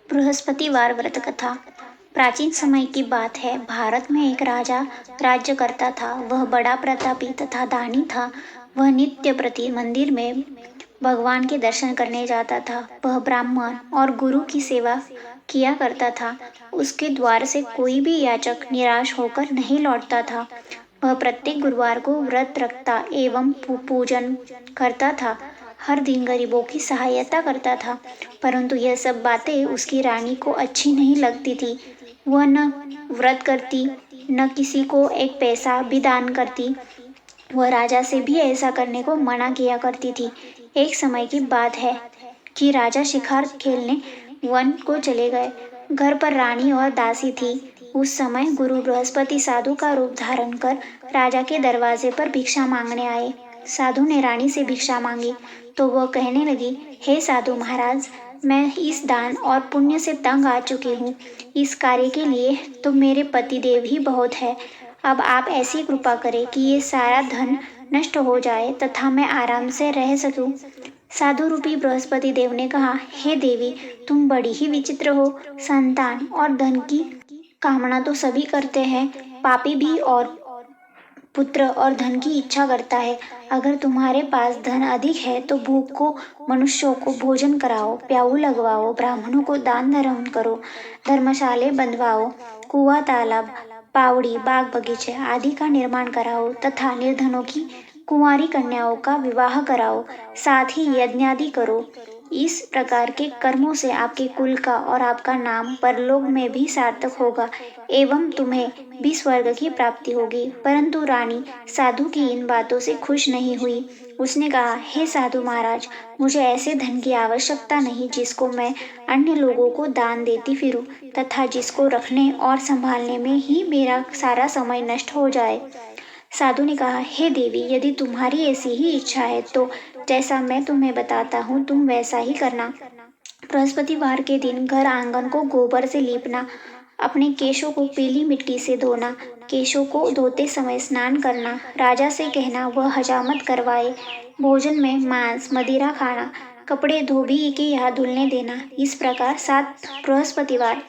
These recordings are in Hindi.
बृहस्पतिवार व्रत कथा। प्राचीन समय की बात है। भारत में एक राजा राज्य करता था। वह बड़ा प्रतापी तथा दानी था। वह नित्य प्रति मंदिर में भगवान के दर्शन करने जाता था। वह ब्राह्मण और गुरु की सेवा किया करता था। उसके द्वार से कोई भी याचक निराश होकर नहीं लौटता था। वह प्रत्येक गुरुवार को व्रत रखता एवं पूजन करता था। हर दिन गरीबों की सहायता करता था। परंतु यह सब बातें उसकी रानी को अच्छी नहीं लगती थी। वह न व्रत करती, न किसी को एक पैसा भी दान करती। वह राजा से भी ऐसा करने को मना किया करती थी। एक समय की बात है कि राजा शिकार खेलने वन को चले गए। घर पर रानी और दासी थी। उस समय गुरु बृहस्पति साधु का रूप धारण कर राजा के दरवाजे पर भिक्षा मांगने आए। साधु ने रानी से भिक्षा मांगी तो वह कहने लगी, हे साधु महाराज, मैं इस दान और पुण्य से तंग आ चुकी हूँ। इस कार्य के लिए तो मेरे पतिदेव ही बहुत है। अब आप ऐसी कृपा करें कि ये सारा धन नष्ट हो जाए तथा मैं आराम से रह सकूं। साधु रूपी बृहस्पति देव ने कहा, हे देवी, तुम बड़ी ही विचित्र हो। संतान और धन की कामना तो सभी करते हैं। पापी भी और पुत्र और धन की इच्छा करता है। अगर तुम्हारे पास धन अधिक है तो भूख को मनुष्यों को भोजन कराओ, प्याऊ लगवाओ, ब्राह्मणों को दान धर्म करो, धर्मशाले बंधवाओ, कुआं तालाब, पावड़ी, बाग बगीचे आदि का निर्माण कराओ तथा निर्धनों की कुंवारी कन्याओं का विवाह कराओ, साथ ही यज्ञ आदि करो। इस प्रकार के कर्मों से आपके कुल का और आपका नाम परलोक में भी सार्थक होगा एवं तुम्हें भी स्वर्ग की प्राप्ति होगी। परंतु रानी साधु की इन बातों से खुश नहीं हुई। उसने कहा, हे साधु महाराज, मुझे ऐसे धन की आवश्यकता नहीं जिसको मैं अन्य लोगों को दान देती फिरूं तथा जिसको रखने और संभालने में ही मेरा सारा समय नष्ट हो जाए। साधु ने कहा, हे देवी, यदि तुम्हारी ऐसी ही इच्छा है तो जैसा मैं तुम्हें बताता हूँ तुम वैसा ही करना। बृहस्पतिवार के दिन घर आंगन को गोबर से लीपना, अपने केशों को पीली मिट्टी से धोना, केशों को धोते समय स्नान करना, राजा से कहना वह हजामत करवाए, भोजन में मांस मदिरा खाना, कपड़े धोबी के यहाँ धुलने देना। इस प्रकार 7 बृहस्पतिवार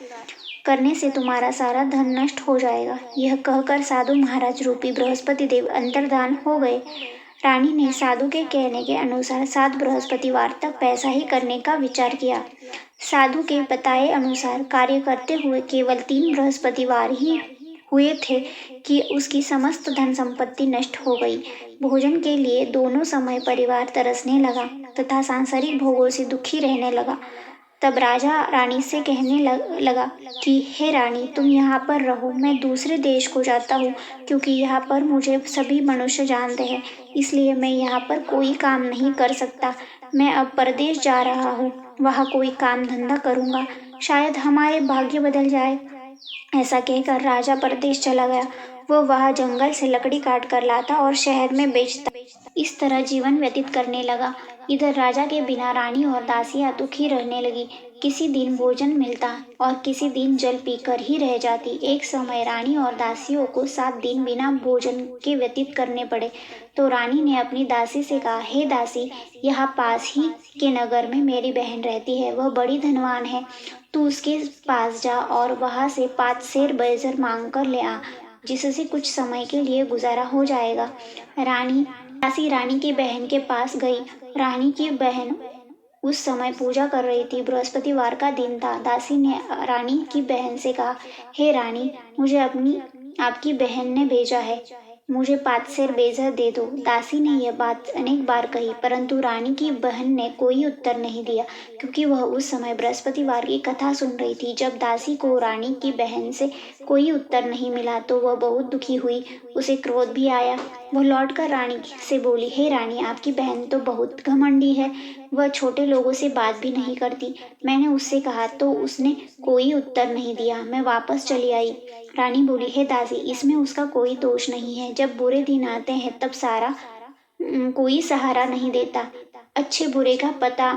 करने से तुम्हारा सारा धन नष्ट हो जाएगा। यह कहकर साधु महाराज रूपी बृहस्पति देव अंतर्धान हो गए। रानी ने साधु के कहने के अनुसार 7 बृहस्पतिवार तक पैसा ही करने का विचार किया। साधु के बताए अनुसार कार्य करते हुए केवल 3 बृहस्पतिवार ही हुए थे कि उसकी समस्त धन संपत्ति नष्ट हो गई। भोजन के लिए दोनों समय परिवार तरसने लगा तथा सांसारिक भोगों से दुखी रहने लगा। तब राजा रानी से कहने लगा कि हे रानी, तुम यहाँ पर रहो, मैं दूसरे देश को जाता हूँ क्योंकि यहाँ पर मुझे सभी मनुष्य जानते हैं, इसलिए मैं यहाँ पर कोई काम नहीं कर सकता। मैं अब परदेश जा रहा हूँ, वहाँ कोई काम धंधा करूँगा, शायद हमारे भाग्य बदल जाए। ऐसा कहकर राजा परदेश चला गया। वह वहाँ जंगल से लकड़ी काट कर लाता और शहर में बेचता। इस तरह जीवन व्यतीत करने लगा। इधर राजा के बिना रानी और दासियां दुखी रहने लगी। किसी दिन भोजन मिलता और किसी दिन जल पीकर ही रह जाती। एक समय रानी और दासियों को 7 दिन बिना भोजन के व्यतीत करने पड़े। तो रानी ने अपनी दासी से कहा, हे दासी, यहाँ पास ही के नगर में मेरी बहन रहती है। वह बड़ी धनवान है। तू उसके पास जा और वहां से 5 सेर बैजर मांग कर ले आ, जिससे कुछ समय के लिए गुजारा हो जाएगा। दासी रानी की बहन के पास गई। रानी की बहन उस समय पूजा कर रही थी। बृहस्पतिवार का दिन था। दासी ने रानी की बहन से कहा, हे रानी, मुझे आपकी बहन ने भेजा है, मुझे 5 सेर बेजर दे दो। दासी ने यह बात अनेक बार कही, परंतु रानी की बहन ने कोई उत्तर नहीं दिया क्योंकि वह उस समय बृहस्पतिवार की कथा सुन रही थी। जब दासी को रानी की बहन से कोई उत्तर नहीं मिला तो वह बहुत दुखी हुई। उसे क्रोध भी आया। वह लौटकर रानी से बोली, हे रानी, आपकी बहन तो बहुत घमंडी है। वह छोटे लोगों से बात भी नहीं करती। मैंने उससे कहा तो उसने कोई उत्तर नहीं दिया। मैं वापस चली आई। रानी बोली, हे दासी, इसमें उसका कोई दोष नहीं है। जब बुरे दिन आते हैं तब कोई सहारा नहीं देता। अच्छे बुरे का पता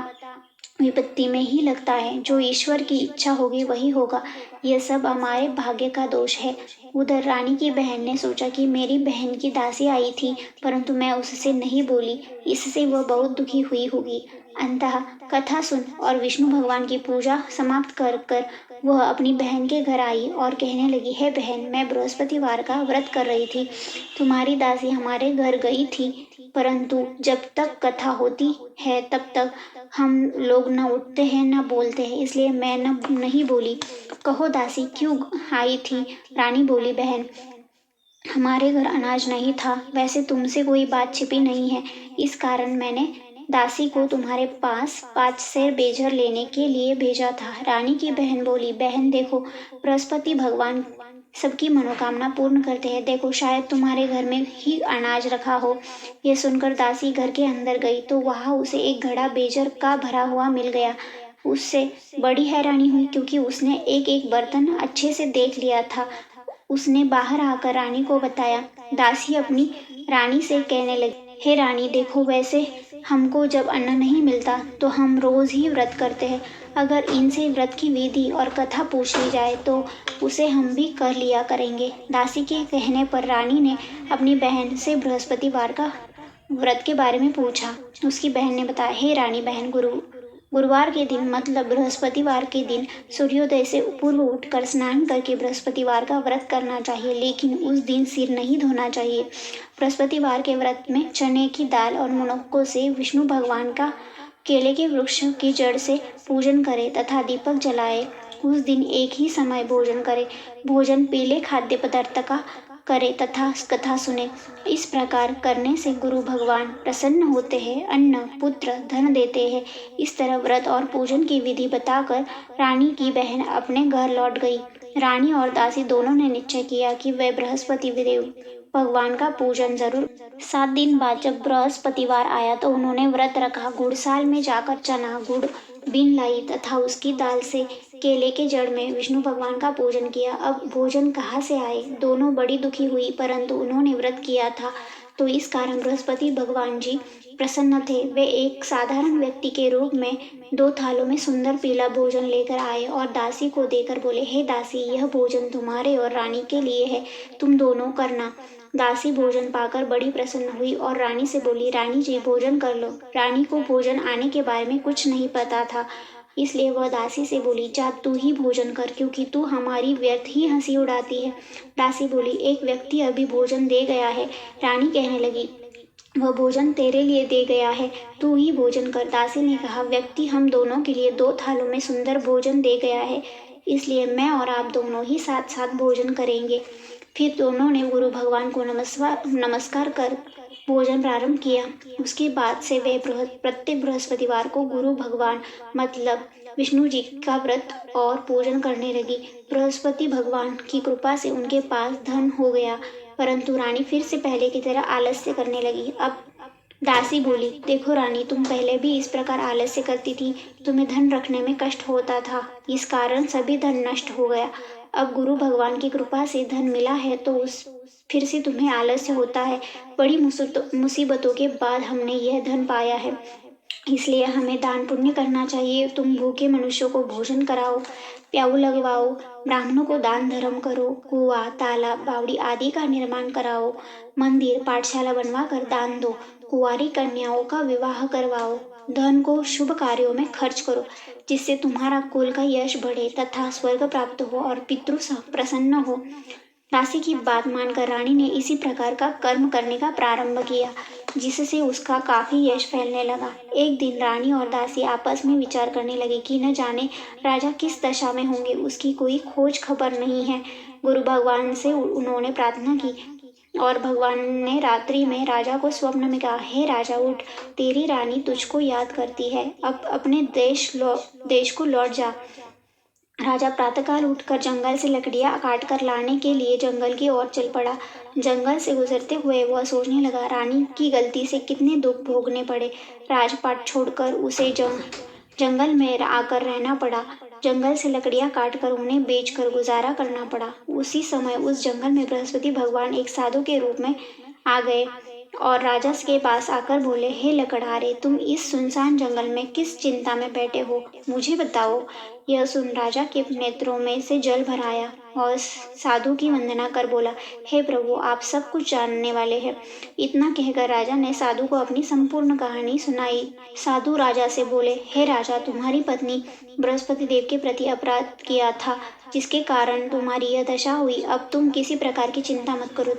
विपत्ति में ही लगता है। जो ईश्वर की इच्छा होगी वही होगा। यह सब हमारे भाग्य का दोष है। उधर रानी की बहन ने सोचा कि मेरी बहन की दासी आई थी, परंतु मैं उससे नहीं बोली, इससे वह बहुत दुखी हुई होगी। अंतः कथा सुन और विष्णु भगवान की पूजा समाप्त कर कर वह अपनी बहन के घर आई और कहने लगी, हे बहन, मैं बृहस्पतिवार का व्रत कर रही थी। तुम्हारी दासी हमारे घर गई थी, परंतु जब तक कथा होती है तब तक हम लोग न उठते हैं न बोलते हैं, इसलिए मैं नहीं बोली। कहो दासी, क्यों आई थी? रानी बोली, बहन, हमारे घर अनाज नहीं था। वैसे तुमसे कोई बात छिपी नहीं है, इस कारण मैंने दासी को तुम्हारे पास 5 सेर बेजर लेने के लिए भेजा था। रानी की बहन बोली, बहन देखो, बृहस्पति भगवान सबकी मनोकामना पूर्ण करते हैं। देखो, शायद तुम्हारे घर में ही अनाज रखा हो। यह सुनकर दासी घर के अंदर गई तो वहां उसे एक घड़ा बेजर का भरा हुआ मिल गया। उससे बड़ी हैरानी हुई, क्योंकि उसने एक एक बर्तन अच्छे से देख लिया था। उसने बाहर आकर रानी को बताया। दासी अपनी रानी से कहने लगी, हे रानी देखो, वैसे हमको जब अन्न नहीं मिलता तो हम रोज ही व्रत करते हैं। अगर इनसे व्रत की विधि और कथा पूछ ली जाए तो उसे हम भी कर लिया करेंगे। दासी के कहने पर रानी ने अपनी बहन से बृहस्पतिवार का व्रत के बारे में पूछा। उसकी बहन ने बताया, हे रानी बहन, गुरुवार के दिन मतलब बृहस्पतिवार के दिन सूर्योदय से पूर्व उठकर स्नान करके बृहस्पतिवार का व्रत करना चाहिए, लेकिन उस दिन सिर नहीं धोना चाहिए। बृहस्पतिवार के व्रत में चने की दाल और मुनक्कों से विष्णु भगवान का केले के वृक्ष की जड़ से पूजन करे तथा दीपक जलाए। उस दिन एक ही समय भोजन करे। भोजन पीले खाद्य पदार्थ का करे तथा कथा सुने। इस प्रकार करने से गुरु भगवान प्रसन्न होते हैं, अन्न पुत्र धन देते हैं। इस तरह व्रत और पूजन की विधि बताकर रानी की बहन अपने घर लौट गई। रानी और दासी दोनों ने निश्चय किया कि वे बृहस्पति देव भगवान का पूजन जरूर। 7 दिन बाद जब बृहस्पतिवार आया तो उन्होंने व्रत रखा। गुड़साल में जाकर चना गुड़ बीन लाई तथा उसकी दाल से केले के जड़ में विष्णु भगवान का पूजन किया। अब भोजन कहाँ से आए? दोनों बड़ी दुखी हुई, परंतु उन्होंने व्रत किया था तो इस कारण बृहस्पति भगवान जी प्रसन्न थे। वे एक साधारण व्यक्ति के रूप में 2 थालों में सुंदर पीला भोजन लेकर आए और दासी को देकर बोले, हे दासी, यह भोजन तुम्हारे और रानी के लिए है, तुम दोनों करना। दासी भोजन पाकर बड़ी प्रसन्न हुई और रानी से बोली, रानी जी भोजन कर लो। रानी को भोजन आने के बारे में कुछ नहीं पता था, इसलिए वह दासी से बोली, जा तू ही भोजन कर, क्योंकि तू हमारी व्यर्थ ही हंसी उड़ाती है। दासी बोली, एक व्यक्ति अभी भोजन दे गया है। रानी कहने लगी, वह भोजन तेरे लिए दे गया है, तू ही भोजन कर। दासी ने कहा, व्यक्ति हम दोनों के लिए 2 थालों में सुंदर भोजन दे गया है, इसलिए मैं और आप दोनों ही साथ साथ भोजन करेंगे। फिर दोनों ने गुरु भगवान को नमस्कार कर भोजन प्रारंभ किया। उसके बाद से वे प्रत्येक बृहस्पतिवार को गुरु भगवान मतलब विष्णु जी का व्रत और पूजन करने लगी। बृहस्पति भगवान की कृपा से उनके पास धन हो गया, परंतु रानी फिर से पहले की तरह आलस्य करने लगी। अब दासी बोली, देखो रानी, तुम पहले भी इस प्रकार आलस्य करती थी, तुम्हें धन रखने में कष्ट होता था, इस कारण सभी धन नष्ट हो गया। अब गुरु भगवान की कृपा से धन मिला है तो फिर से तुम्हें आलस्य होता है। बड़ी मुसीबतों के बाद हमने यह धन पाया है, इसलिए हमें दान पुण्य करना चाहिए। तुम भूखे मनुष्यों को भोजन कराओ, प्याऊ लगवाओ, ब्राह्मणों को दान धर्म करो, कुआं तालाब बावड़ी आदि का निर्माण कराओ, मंदिर पाठशाला बनवा कर दान दो, कुंवारी कन्याओं का विवाह करवाओ, धन को शुभ कार्यों में खर्च करो, जिससे तुम्हारा कुल का यश बढ़े तथा स्वर्ग प्राप्त हो और पितृ प्रसन्न हो। दासी की बात मानकर रानी ने इसी प्रकार का कर्म करने का प्रारंभ किया, जिससे उसका काफी यश फैलने लगा। एक दिन रानी और दासी आपस में विचार करने लगे कि न जाने राजा किस दशा में होंगे, उसकी कोई खोज खबर नहीं है। गुरु भगवान से उन्होंने प्रार्थना की और भगवान ने रात्रि में राजा को स्वप्न में कहा, हे राजा उठ, तेरी रानी तुझको याद करती है, अब अपने देश को लौट जा। राजा प्रातःकाल उठकर जंगल से लकड़ियां काट कर लाने के लिए जंगल की ओर चल पड़ा। जंगल से गुजरते हुए वह सोचने लगा, रानी की गलती से कितने दुख भोगने पड़े। राजपाट छोड़कर उसे जंगल में आकर रहना पड़ा। जंगल से लकड़ियां काटकर उन्हें बेचकर गुजारा करना पड़ा। उसी समय उस जंगल में बृहस्पति भगवान एक साधु के रूप में आ गए और राजा के पास आकर बोले, हे लकड़हारे, तुम इस सुनसान जंगल में किस चिंता में बैठे हो, मुझे बताओ। यह सुन राजा के नेत्रों में से जल भर आया। और साधु की वंदना कर बोला, हे प्रभु, आप सब कुछ जानने वाले हैं। इतना कहकर राजा ने साधु को अपनी संपूर्ण कहानी सुनाई। साधु राजा से बोले, हे राजा, तुम्हारी पत्नी बृहस्पति देव के प्रति अपराध किया था, जिसके कारण तुम्हारी यह दशा हुई। अब तुम किसी प्रकार की चिंता मत करो,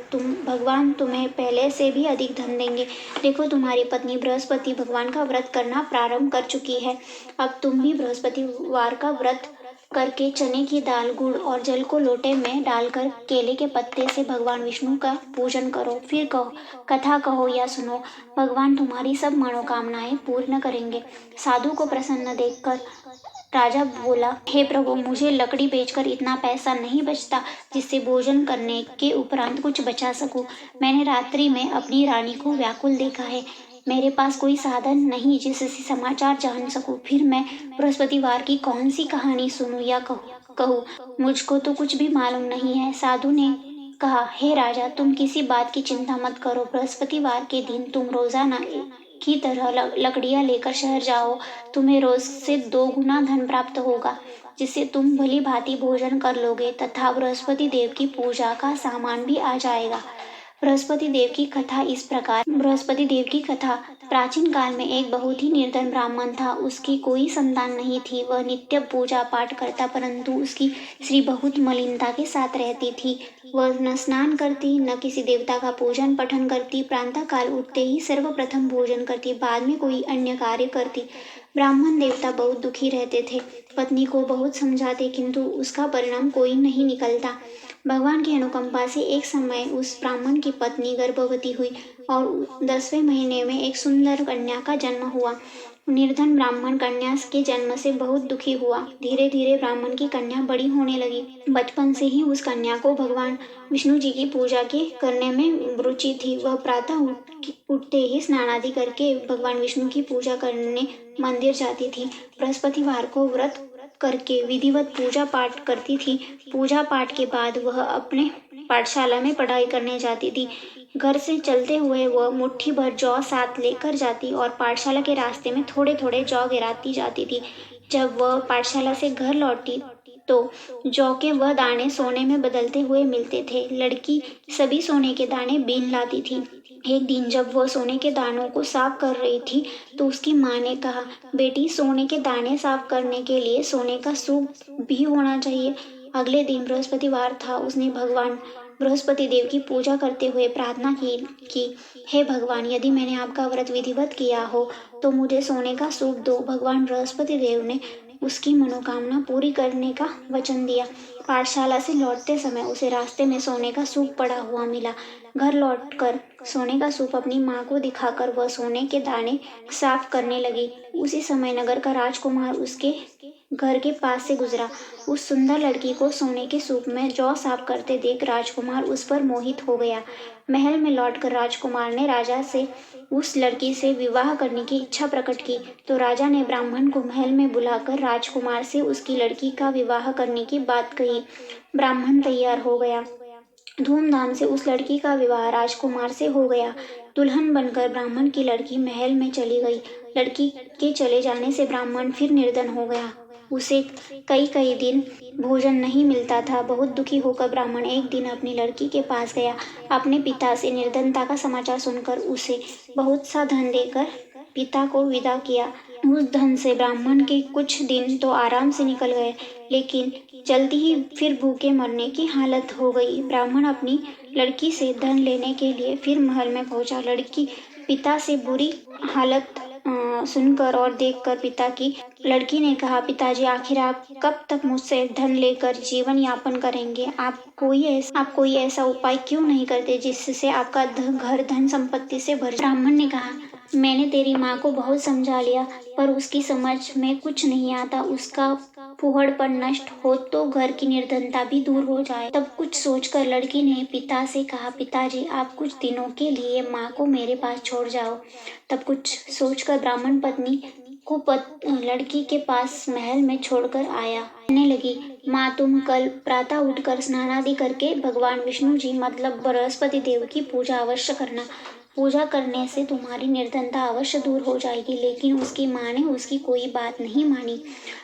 भगवान तुम्हें पहले से भी अधिक धन देंगे। देखो, तुम्हारी पत्नी बृहस्पति भगवान का व्रत करना प्रारंभ कर चुकी है। अब तुम भी बृहस्पतिवार का व्रत करके चने की दाल, गुड़ और जल को लोटे में डालकर केले के पत्ते से भगवान विष्णु का पूजन करो। फिर कहो, कथा कहो या सुनो, भगवान तुम्हारी सब मनोकामनाएं पूर्ण करेंगे। साधु को प्रसन्न देखकर राजा बोला, हे प्रभु, मुझे लकड़ी बेचकर इतना पैसा नहीं बचता जिससे भोजन करने के उपरांत कुछ बचा सकूं। मैंने रात्रि में अपनी रानी को व्याकुल देखा है। मेरे पास कोई साधन नहीं जिससे समाचार जान सकूं। फिर मैं बृहस्पतिवार की कौन सी कहानी सुनूं या कहूँ? मुझको तो कुछ भी मालूम नहीं है। साधु ने कहा, हे राजा, तुम किसी बात की चिंता मत करो। बृहस्पतिवार के दिन तुम रोजाना की तरह लकड़ियां लेकर शहर जाओ। तुम्हें रोज से 2 गुना धन प्राप्त होगा, जिससे तुम भली भांति भोजन कर लोगे तथा बृहस्पति देव की पूजा का सामान भी आ जाएगा। बृहस्पति देव की कथा इस प्रकार। बृहस्पति देव की कथा। प्राचीन काल में एक बहुत ही निर्धन ब्राह्मण था। उसकी कोई संतान नहीं थी। वह नित्य पूजा पाठ करता, परंतु उसकी स्त्री बहुत मलिनता के साथ रहती थी। वह न स्नान करती, न किसी देवता का पूजन पठन करती। प्रातः काल उठते ही सर्वप्रथम भोजन करती, बाद में कोई अन्य कार्य करती। ब्राह्मण देवता बहुत दुखी रहते थे। पत्नी को बहुत समझाते, किंतु उसका परिणाम कोई नहीं निकलता। भगवान की अनुकंपा से एक समय उस ब्राह्मण की पत्नी गर्भवती हुई और 10वें महीने में एक सुंदर कन्या का जन्म हुआ। निर्धन ब्राह्मण कन्या के जन्म से बहुत दुखी हुआ। धीरे धीरे ब्राह्मण की कन्या बड़ी होने लगी। बचपन से ही उस कन्या को भगवान विष्णु जी की पूजा के करने में रुचि थी। वह प्रातः उठते ही स्नान आदि करके भगवान विष्णु की पूजा करने मंदिर जाती थी। बृहस्पतिवार को व्रत करके विधिवत पूजा पाठ करती थी। पूजा पाठ के बाद वह अपने पाठशाला में पढ़ाई करने जाती थी। घर से चलते हुए वह मुट्ठी भर जौ साथ लेकर जाती और पाठशाला के रास्ते में थोड़े थोड़े जौ गिराती जाती थी। जब वह पाठशाला से घर लौटी तो जौ के वह दाने सोने में बदलते हुए मिलते थे। लड़की सभी सोने के दाने बीन लाती थी। एक दिन जब वह सोने के दानों को साफ कर रही थी तो उसकी माँ ने कहा, बेटी, सोने के दाने साफ करने के लिए सोने का सूप भी होना चाहिए। अगले दिन बृहस्पतिवार था। उसने भगवान बृहस्पति देव की पूजा करते हुए प्रार्थना की हे भगवान, यदि मैंने आपका व्रत विधिवत किया हो तो मुझे सोने का सूप दो। भगवान बृहस्पति देव ने उसकी मनोकामना पूरी करने का वचन दिया। पाठशाला से लौटते समय उसे रास्ते में सोने का सूप पड़ा हुआ मिला। घर लौटकर सोने का सूप अपनी माँ को दिखाकर वह सोने के दाने साफ करने लगी। उसी समय नगर का राजकुमार उसके घर के पास से गुजरा। उस सुंदर लड़की को सोने के सूप में जौ साफ करते देख राजकुमार उस पर मोहित हो गया। महल में लौटकर राजकुमार ने राजा से उस लड़की से विवाह करने की इच्छा प्रकट की। तो राजा ने ब्राह्मण को महल में बुलाकर राजकुमार से उसकी लड़की का विवाह करने की बात कही। ब्राह्मण तैयार हो गया। धूमधाम से उस लड़की का विवाह राजकुमार से हो गया। दुल्हन बनकर ब्राह्मण की लड़की महल में चली गई। लड़की के चले जाने से ब्राह्मण फिर निर्धन हो गया। उसे कई कई दिन भोजन नहीं मिलता था। बहुत दुखी होकर ब्राह्मण एक दिन अपनी लड़की के पास गया। अपने पिता से निर्धनता का समाचार सुनकर उसे बहुत सा धन देकर पिता को विदा किया। उस धन से ब्राह्मण के कुछ दिन तो आराम से निकल गए, लेकिन जल्दी ही फिर भूखे मरने की हालत हो गई। ब्राह्मण अपनी लड़की से धन लेने के लिए फिर महल में पहुंचा। लड़की पिता से बुरी हालत सुनकर और देखकर पिता की लड़की ने कहा, पिताजी, आखिर आप कब तक मुझसे धन लेकर जीवन यापन करेंगे? आप कोई ऐसा उपाय क्यों नहीं करते जिससे आपका घर धन संपत्ति से भर जाए? ब्राह्मण ने कहा, मैंने तेरी माँ को बहुत समझा लिया, पर उसकी समझ में कुछ नहीं आता। उसका फूहड़पन नष्ट हो तो घर की निर्धनता भी दूर हो जाए। तब कुछ सोचकर लड़की ने पिता से कहा, पिताजी, आप कुछ दिनों के लिए माँ को मेरे पास छोड़ जाओ। तब कुछ सोचकर ब्राह्मण पत्नी को लड़की के पास महल में छोड़कर आया। कहने लगी, माँ, तुम कल प्रातः उठकर स्नान आदि करके भगवान विष्णु जी मतलब बृहस्पति देव की पूजा अवश्य करना। पूजा करने से तुम्हारी निर्धनता अवश्य दूर हो जाएगी। लेकिन उसकी माँ ने उसकी कोई बात नहीं मानी।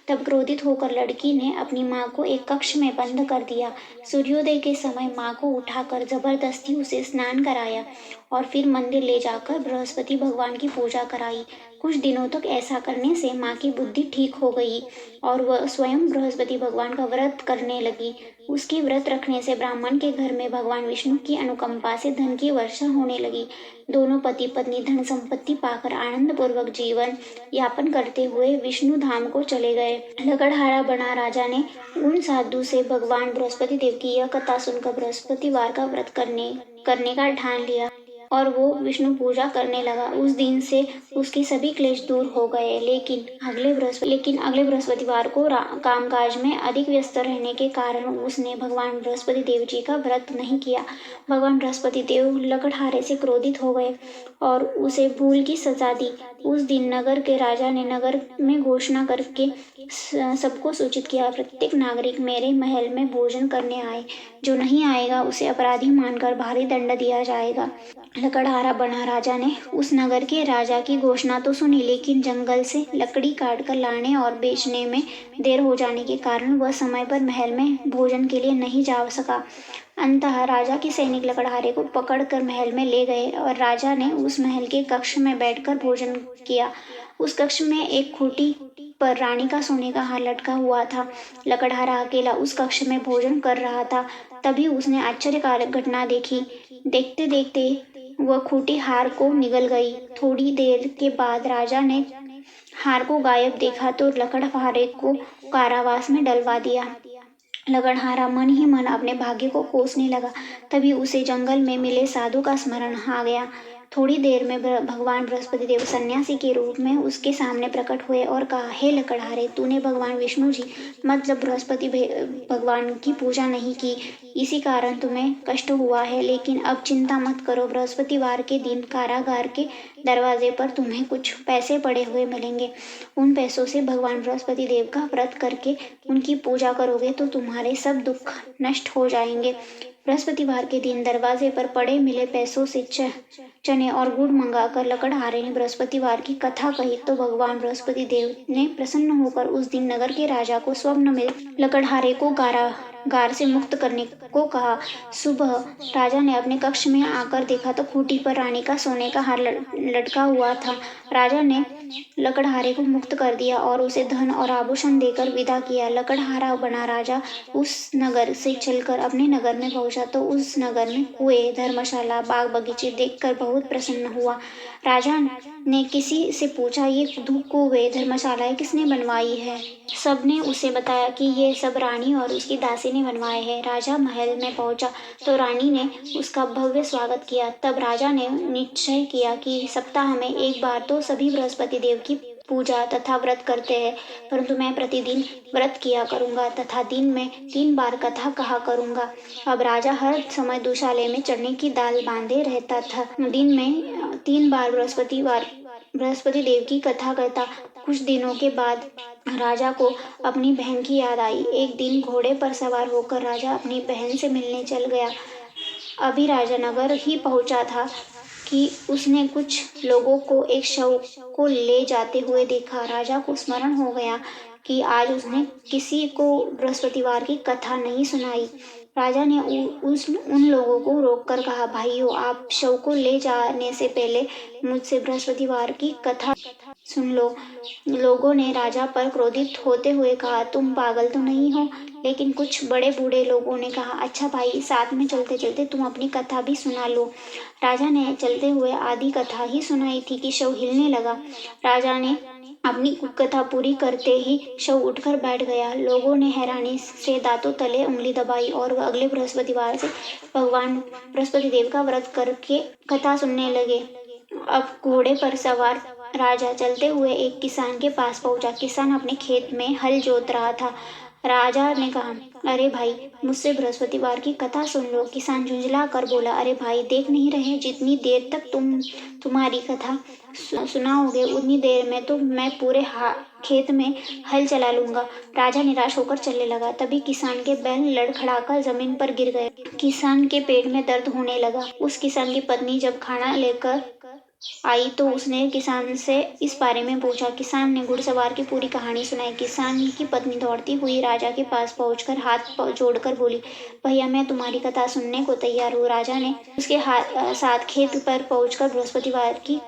तब क्रोधित होकर लड़की ने अपनी माँ को एक कक्ष में बंद कर दिया। सूर्योदय के समय माँ को उठाकर जबरदस्ती उसे स्नान कराया और फिर मंदिर ले जाकर बृहस्पति भगवान की पूजा कराई। कुछ दिनों तक ऐसा करने से माँ की बुद्धि ठीक हो गई और वह स्वयं बृहस्पति भगवान का व्रत करने लगी। उसके व्रत रखने से ब्राह्मण के घर में भगवान विष्णु की अनुकंपा से धन की वर्षा होने लगी। दोनों पति पत्नी धन संपत्ति पाकर आनंद पूर्वक जीवन यापन करते हुए विष्णु धाम को चले गए। लकड़हारा बना राजा ने उन साधु से भगवान बृहस्पति देव की यह कथा सुनकर बृहस्पतिवार का व्रत करने का ठान लिया और वो विष्णु पूजा करने लगा। उस दिन से उसके सभी क्लेश दूर हो गए। लेकिन अगले बृहस्पतिवार को कामकाज में अधिक व्यस्त रहने के कारण उसने भगवान बृहस्पति देव जी का व्रत नहीं किया। भगवान बृहस्पति देव लकड़हारे से क्रोधित हो गए और उसे भूल की सजा दी। उस दिन नगर के राजा ने नगर में घोषणा करके सबको सूचित किया, प्रत्येक नागरिक मेरे महल में भोजन करने आए। जो नहीं आएगा उसे अपराधी मानकर भारी दंड दिया जाएगा। लकड़हारा बना राजा ने उस नगर के राजा की घोषणा तो सुनी, लेकिन जंगल से लकड़ी काटकर लाने और बेचने में देर हो जाने के कारण वह समय पर महल में भोजन के लिए नहीं जा सका। अंततः राजा के सैनिक लकड़हारे को पकड़कर महल में ले गए और राजा ने उस महल के कक्ष में बैठकर भोजन किया। उस कक्ष में एक खूंटी पर रानी का सोने का हार लटका हुआ था। लकड़हारा अकेला उस कक्ष में भोजन कर रहा था। तभी उसने आश्चर्यकारक घटना देखी। देखते देखते वह खूंटी हार को निगल गई। थोड़ी देर के बाद राजा ने हार को गायब देखा तो लकड़हारे को कारावास में डलवा दिया। लकड़हारा मन ही मन अपने भाग्य को कोसने लगा। तभी उसे जंगल में मिले साधु का स्मरण आ गया। थोड़ी देर में भगवान बृहस्पति देव सन्यासी के रूप में उसके सामने प्रकट हुए और कहा, हे लकड़हारे, तूने भगवान विष्णु जी मतलब बृहस्पति भगवान की पूजा नहीं की, इसी कारण तुम्हें कष्ट हुआ है। लेकिन अब चिंता मत करो, बृहस्पतिवार के दिन कारागार के दरवाजे पर तुम्हें कुछ पैसे पड़े हुए मिलेंगे। उन पैसों से भगवान बृहस्पति देव का व्रत करके उनकी पूजा करोगे तो तुम्हारे सब दुख नष्ट हो जाएंगे। बृहस्पतिवार के दिन दरवाजे पर पड़े मिले पैसों से चने और गुड़ मंगाकर लकड़हारे ने बृहस्पतिवार की कथा कही तो भगवान बृहस्पति देव ने प्रसन्न होकर उस दिन नगर के राजा को स्वप्न में लकड़हारे को कारागार से मुक्त करने को कहा। सुबह राजा ने अपने कक्ष में आकर देखा तो खूंटी पर रानी का सोने का हार लटका हुआ था। राजा ने लकड़हारे को मुक्त कर दिया और उसे धन और आभूषण देकर विदा किया। लकड़हारा बना राजा उस नगर से चलकर अपने नगर में पहुंचा तो उस नगर में कुएं, धर्मशाला, बाग बगीचे देखकर बहुत प्रसन्न हुआ। राजा ने किसी से पूछा, ये कुएं, धर्मशालाएं किसने बनवाई है? सबने उसे बताया कि ये सब रानी और उसकी दासी ने बनवाए हैं। राजा महल में पहुंचा तो रानी ने उसका भव्य स्वागत किया। तब राजा ने निश्चय किया कि सप्ताह में एक बार तो सभी बृहस्पति देव की पूजा तथा व्रत करते हैं, परंतु मैं प्रतिदिन व्रत किया करूंगा तथा दिन में 3 बार कथा कहा करूंगा। अब राजा हर समय दुशाले में चढ़ने की दाल बांधे रहता था। दिन में 3 बार बृहस्पति देव की कथा करता। कुछ दिनों के बाद राजा को अपनी बहन की याद आई। एक दिन घोड़े पर सवार होकर राजा अपनी बहन से मिलने चल गया। अभी राजा नगर ही पहुंचा था कि उसने कुछ लोगों को एक शव को ले जाते हुए देखा। राजा को स्मरण हो गया कि आज उसने किसी को बृहस्पतिवार की कथा नहीं सुनाई। राजा ने उन लोगों को रोककर कहा, भाइयों, आप शव को ले जाने से पहले मुझसे बृहस्पतिवार की कथा सुन लो। लोगों ने राजा पर क्रोधित होते हुए कहा, तुम पागल तो नहीं हो? लेकिन कुछ बड़े बूढ़े लोगों ने कहा, अच्छा भाई, साथ में चलते चलते तुम अपनी कथा भी सुना लो। राजा ने चलते हुए आधी कथा ही सुनाई थी कि शव हिलने लगा। राजा ने अपनी कथा पूरी करते ही शव उठकर बैठ गया। लोगों ने हैरानी से दांतों तले उंगली दबाई और वह अगले बृहस्पतिवार से भगवान बृहस्पति देव का व्रत करके कथा सुनने लगे। अब घोड़े पर सवार राजा चलते हुए एक किसान के पास पहुंचा। किसान अपने खेत में हल जोत रहा था। राजा ने कहा, अरे भाई, मुझसे बृहस्पतिवार की कथा सुन लो। किसान झुंझला कर बोला, अरे भाई, देख नहीं रहे, जितनी देर तक तुम्हारी कथा सुनाओगे उतनी देर में तो मैं पूरे खेत में हल चला लूंगा। राजा निराश होकर चलने लगा। तभी किसान के बैल लड़खड़ाकर जमीन पर गिर गए। किसान के पेट में दर्द होने लगा। उस किसान की पत्नी जब खाना लेकर आई तो उसने किसान से इस बारे में पूछा। किसान ने घुड़सवार की पूरी कहानी सुनाई। किसान की पत्नी दौड़ती हुई राजा के पास पहुंचकर हाथ जोड़कर बोली, भैया, मैं तुम्हारी कथा सुनने को तैयार हूँ। राजा ने उसके साथ खेत पर पहुंचकर बृहस्पतिवार की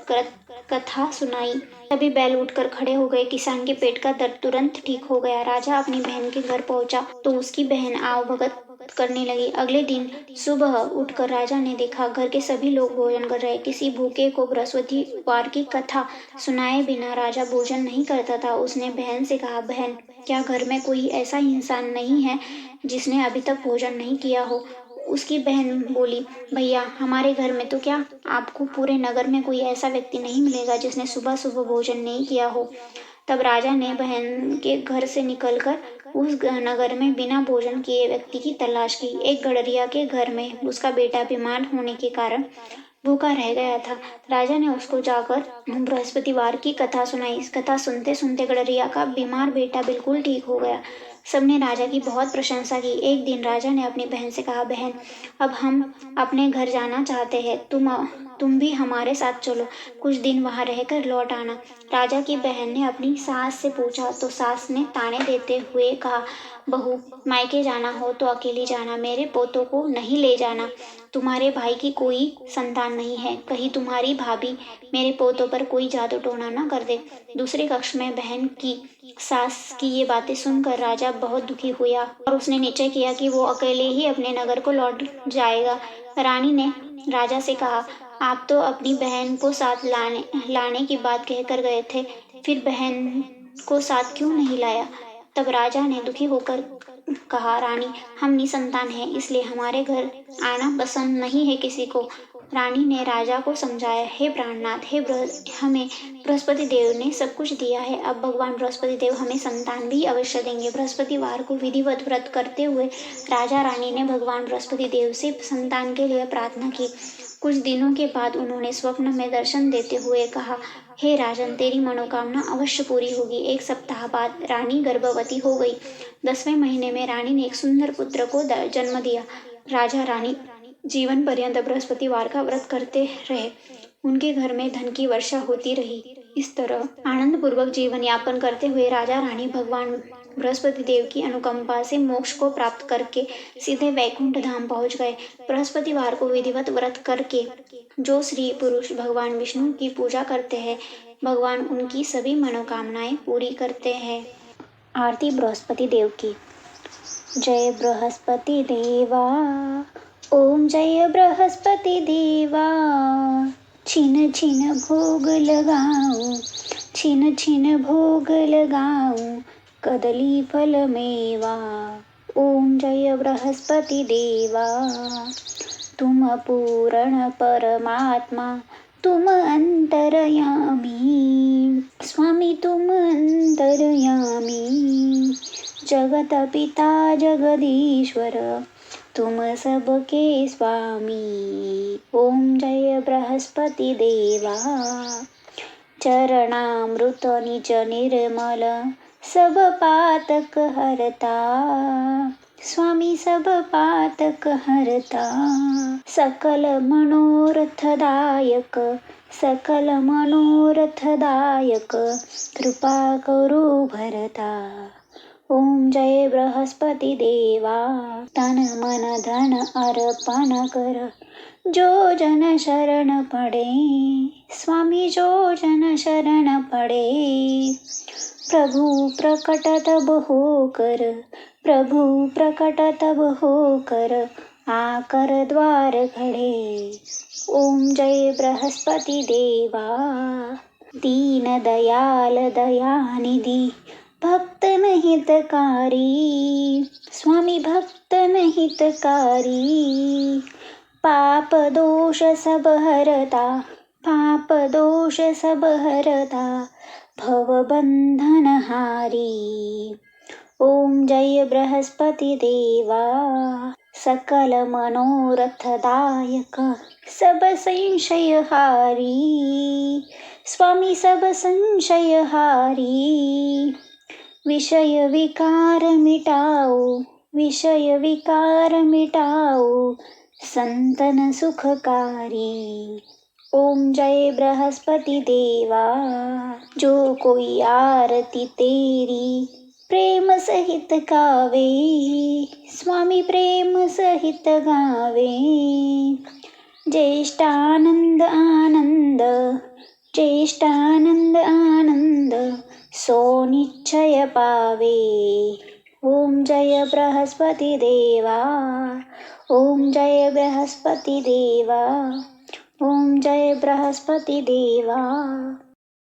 कथा सुनाई। तभी बैल उठकर खड़े हो गए। किसान के पेट का दर्द तुरंत ठीक हो गया। राजा अपनी बहन के घर पहुंचा तो उसकी बहन आव भगत करने लगी। अगले दिन सुबह उठकर राजा ने देखा, घर के सभी लोग भोजन कर रहे। किसी भूखे को बृहस्पतिवार की कथा सुनाए बिना राजा भोजन नहीं करता था। उसने बहन से कहा, बहन, क्या घर में कोई ऐसा इंसान नहीं है जिसने अभी तक भोजन नहीं किया हो? उसकी बहन बोली, भैया, हमारे घर में तो क्या, आपको पूरे नगर में कोई ऐसा व्यक्ति नहीं मिलेगा जिसने सुबह सुबह भोजन नहीं किया हो। तब राजा ने बहन के घर से निकलकर उस नगर में बिना भोजन किए व्यक्ति की तलाश की। एक गडरिया के घर में उसका बेटा बीमार होने के कारण भूखा रह गया था। राजा ने उसको जाकर बृहस्पतिवार की कथा सुनाई। इस कथा सुनते सुनते गडरिया का बीमार बेटा बिल्कुल ठीक हो गया। सबने राजा की बहुत प्रशंसा की। एक दिन राजा ने अपनी बहन से कहा, बहन, अब हम अपने घर जाना चाहते हैं। तुम भी हमारे साथ चलो। कुछ दिन वहां रहकर लौट आना। राजा की बहन ने अपनी सास से पूछा तो सास ने ताने देते हुए कहा, बहू, मायके जाना हो तो अकेली जाना, मेरे पोतों को नहीं ले जाना। तुम्हारे भाई की कोई संतान नहीं है, कहीं तुम्हारी भाभी मेरे पोतों पर कोई जादू टोना न कर दे। दूसरे कक्ष में बहन की सास की ये बातें सुनकर राजा बहुत दुखी हुआ और उसने निश्चय किया कि वो अकेले ही अपने नगर को लौट जाएगा। रानी ने राजा से कहा, आप तो अपनी बहन को साथ लाने की बात कहकर गए थे, फिर बहन को साथ क्यों नहीं लाया? तब राजा ने दुखी होकर कहा, रानी, हम निसंतान हैं, इसलिए हमारे घर आना पसंद नहीं है किसी को। रानी ने राजा को समझाया, हे प्राणनाथ, हमें बृहस्पति देव ने सब कुछ दिया है, अब भगवान बृहस्पति देव हमें संतान भी अवश्य देंगे। बृहस्पतिवार को विधिवत व्रत करते हुए राजा रानी ने भगवान बृहस्पति देव से संतान के लिए प्रार्थना की। कुछ दिनों के बाद उन्होंने स्वप्न में दर्शन देते हुए कहा, हे राजन, तेरी मनोकामना अवश्य पूरी होगी। एक सप्ताह बाद रानी गर्भवती हो गई। 10वें महीने में रानी ने एक सुंदर पुत्र को जन्म दिया। राजा रानी जीवन पर्यंत बृहस्पतिवार का व्रत करते रहे। उनके घर में धन की वर्षा होती रही। इस तरह आनंद पूर्वक जीवन यापन करते हुए राजा रानी भगवान बृहस्पति देव की अनुकंपा से मोक्ष को प्राप्त करके सीधे वैकुंठ धाम पहुंच गए। बृहस्पतिवार को विधिवत व्रत करके जो स्त्री पुरुष भगवान विष्णु की पूजा करते हैं, भगवान उनकी सभी मनोकामनाएं पूरी करते हैं। आरती बृहस्पति देव की। जय बृहस्पति देवा, ओम जय बृहस्पति देवा। छिन छिन भोग लगाऊं, छिन छिन भोग लगाऊं, कदली फल मेवा। ओम जय बृहस्पति देवा। तुम पूर्ण परमात्मा, तुम अंतर्यामी, स्वामी तुम अंतर्यामी। जगत पिता जगदीश्वर, तुम सबके स्वामी। ओम जय बृहस्पति देवा। चरणामृत निज निर्मल, सब पातक हरता, स्वामी सब पातक हरता। सकल मनोरथदायक, सकल मनोरथदायक, कृपा करो भरता। ओम जय बृहस्पति देवा। तन मन धन अर्पण कर, जो जन शरण पड़े, स्वामी जो जन शरण पड़े। प्रभु प्रकट तब होकर, प्रभु प्रकट तब होकर, आकर द्वार खड़े। ओम जय बृहस्पति देवा। दीन दयाल दयानिधि, भक्तन हितकारी, स्वामी भक्तन हितकारी। पाप दोष सब हरता, पाप दोष सब हरता, भव बंधन हारी। ओम जय बृहस्पति देवा सकल मनोरथदायक सब संशय हारी स्वामी सब संशय हारी विषय विकार मिटाओ संतन सुखकारी। ओम जय बृहस्पति देवा जो कोई आरती तेरी प्रेम सहित गावे स्वामी प्रेम सहित गावे ज्येष्ठानंद आनंद सो निश्चय पावे। ओम जय बृहस्पति देवा ओम जय बृहस्पति देवा ओम जय बृहस्पति देवा।